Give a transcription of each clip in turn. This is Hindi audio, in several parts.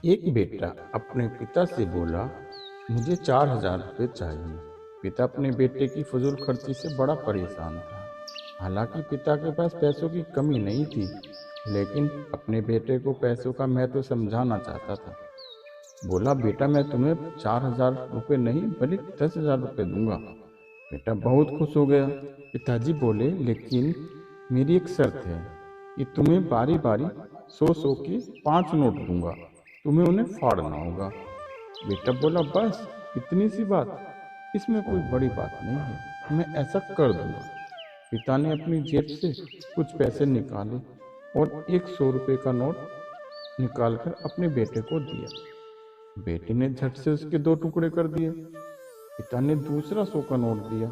एक बेटा अपने पिता से बोला, मुझे 4,000 रुपये चाहिए। पिता अपने बेटे की फजूल खर्ची से बड़ा परेशान था। हालांकि पिता के पास पैसों की कमी नहीं थी, लेकिन अपने बेटे को पैसों का महत्व समझाना चाहता था। बोला, बेटा मैं तुम्हें 4,000 रुपये नहीं बल्कि 10,000 रुपये दूंगा। बेटा बहुत खुश हो गया। पिताजी बोले, लेकिन मेरी एक शर्त है कि तुम्हें बारी बारी 100-100 के 5 नोट दूंगा। तुम्हें उन्हें फाड़ना होगा। बेटा बोला, बस इतनी सी बात, इसमें कोई बड़ी बात नहीं है, मैं ऐसा कर दूंगा। पिता ने अपनी जेब से कुछ पैसे निकाले और एक 100 रुपये का नोट निकालकर अपने बेटे को दिया। बेटे ने झट से उसके 2 टुकड़े कर दिए। पिता ने दूसरा 100 का नोट दिया।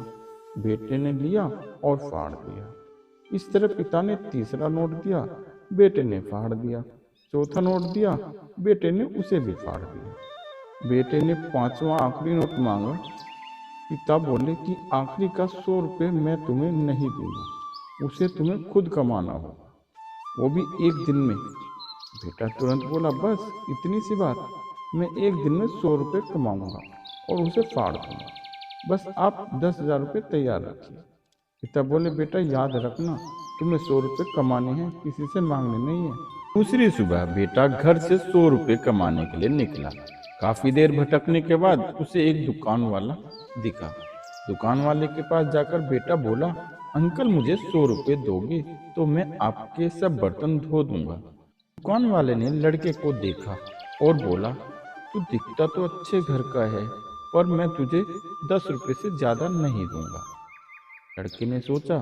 बेटे ने लिया और फाड़ दिया। इस तरह पिता ने तीसरा नोट दिया, बेटे ने फाड़ दिया। चौथा नोट दिया, बेटे ने उसे भी फाड़ दिया। बेटे ने पांचवा आखिरी नोट मांगा। पिता बोले कि आखिरी का 100 रुपये मैं तुम्हें नहीं दूंगा, उसे तुम्हें खुद कमाना होगा, वो भी एक दिन में। बेटा तुरंत बोला, बस इतनी सी बात, मैं एक दिन में 100 रुपये कमाऊंगा और उसे फाड़ दूंगा। बस आप 10,000 रुपये तैयार रखिए। पिता बोले, बेटा याद रखना, तुम्हें 100 रुपये कमाने हैं, किसी से मांगने नहीं है। दूसरी सुबह बेटा घर से 100 रुपये कमाने के लिए निकला। काफी देर भटकने के बाद उसे एक दुकान वाला दिखा। दुकान वाले के पास जाकर बेटा बोला, अंकल मुझे 100 रुपये दोगे तो मैं आपके सब बर्तन धो दूंगा। दुकान वाले ने लड़के को देखा और बोला, तू दिखता तो अच्छे घर का है, पर मैं तुझे 10 रुपये से ज्यादा नहीं दूंगा। लड़के ने सोचा,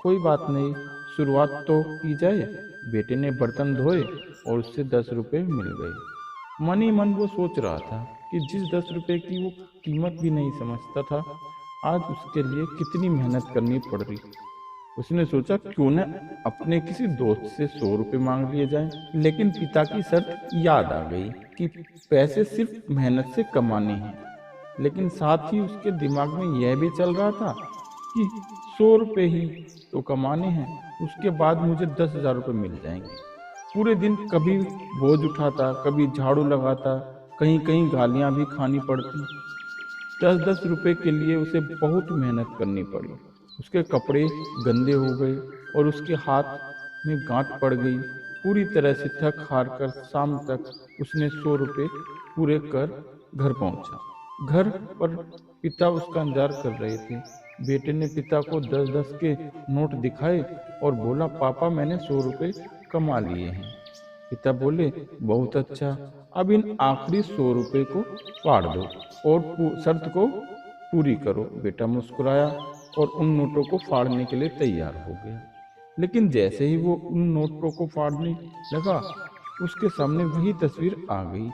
कोई बात नहीं, शुरुआत तो की जाए। बेटे ने बर्तन धोए और उससे 10 रुपये मिल गए। मन ही मन वो सोच रहा था कि जिस 10 रुपये की वो कीमत भी नहीं समझता था, आज उसके लिए कितनी मेहनत करनी पड़ रही। उसने सोचा, क्यों न अपने किसी दोस्त से 100 रुपये मांग लिए जाएं। लेकिन पिता की शर्त याद आ गई कि पैसे सिर्फ मेहनत से कमाने हैं। लेकिन साथ ही उसके दिमाग में यह भी चल रहा था कि 100 रुपये ही तो कमाने हैं, उसके बाद मुझे 10,000 रुपये मिल जाएंगे। पूरे दिन कभी बोझ उठाता, कभी झाड़ू लगाता, कहीं कहीं गालियां भी खानी पड़ती। 10-10 रुपये के लिए उसे बहुत मेहनत करनी पड़ी। उसके कपड़े गंदे हो गए और उसके हाथ में गांठ पड़ गई। पूरी तरह से थक हार कर शाम तक उसने 100 रुपये पूरे कर घर पहुंचा। घर पर पिता उसका इंतजार कर रहे थे। बेटे ने पिता को 10-10 के नोट दिखाए और बोला, पापा मैंने 100 रुपये कमा लिए हैं। पिता बोले, बहुत अच्छा, अब इन आखिरी 100 रुपये को फाड़ दो और शर्त को पूरी करो। बेटा मुस्कुराया और उन नोटों को फाड़ने के लिए तैयार हो गया। लेकिन जैसे ही वो उन नोटों को फाड़ने लगा, उसके सामने वही तस्वीर आ गई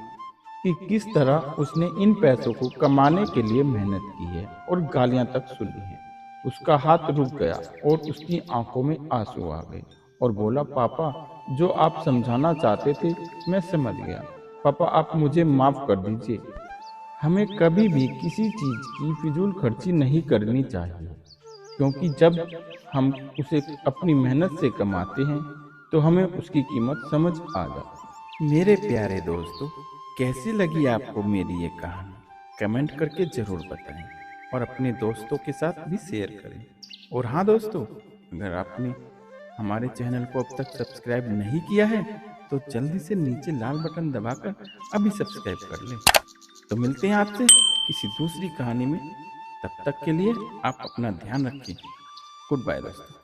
कि किस तरह उसने इन पैसों को कमाने के लिए मेहनत की है और गालियां तक सुनी है। उसका हाथ रुक गया और उसकी आंखों में आंसू आ गए और बोला, पापा जो आप समझाना चाहते थे मैं समझ गया। पापा आप मुझे माफ कर दीजिए। हमें कभी भी किसी चीज की फिजूल खर्ची नहीं करनी चाहिए, क्योंकि जब हम उसे अपनी मेहनत से कमाते हैं तो हमें उसकी कीमत समझ आ जाती है। मेरे प्यारे दोस्तों, कैसी लगी आपको मेरी ये कहानी? कमेंट करके ज़रूर बताएं और अपने दोस्तों के साथ भी शेयर करें। और हाँ दोस्तों, अगर आपने हमारे चैनल को अब तक सब्सक्राइब नहीं किया है तो जल्दी से नीचे लाल बटन दबाकर अभी सब्सक्राइब कर लें। तो मिलते हैं आपसे किसी दूसरी कहानी में। तब तक के लिए आप अपना ध्यान रखें। गुड बाय दोस्तों।